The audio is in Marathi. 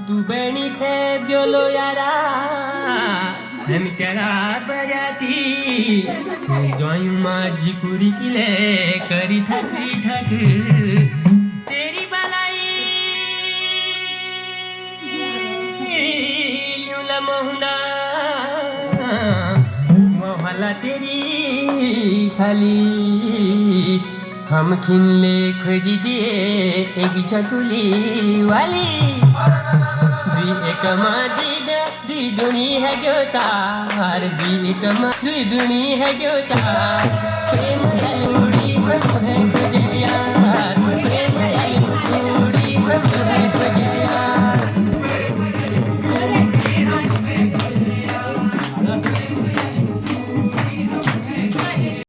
तू बनी छे ब्योलो यारा हम तेरा बराती जोयू माजी कुरी किले करी थक तेरी बलाई ल्यूला मोहना मोहला तेरी शाली हम खिनले खोजी दिए एक चकुली वाली दुई एकमा दुई दुनी है क्यों चार दुई एकमा दुई दुनी है क्यों चार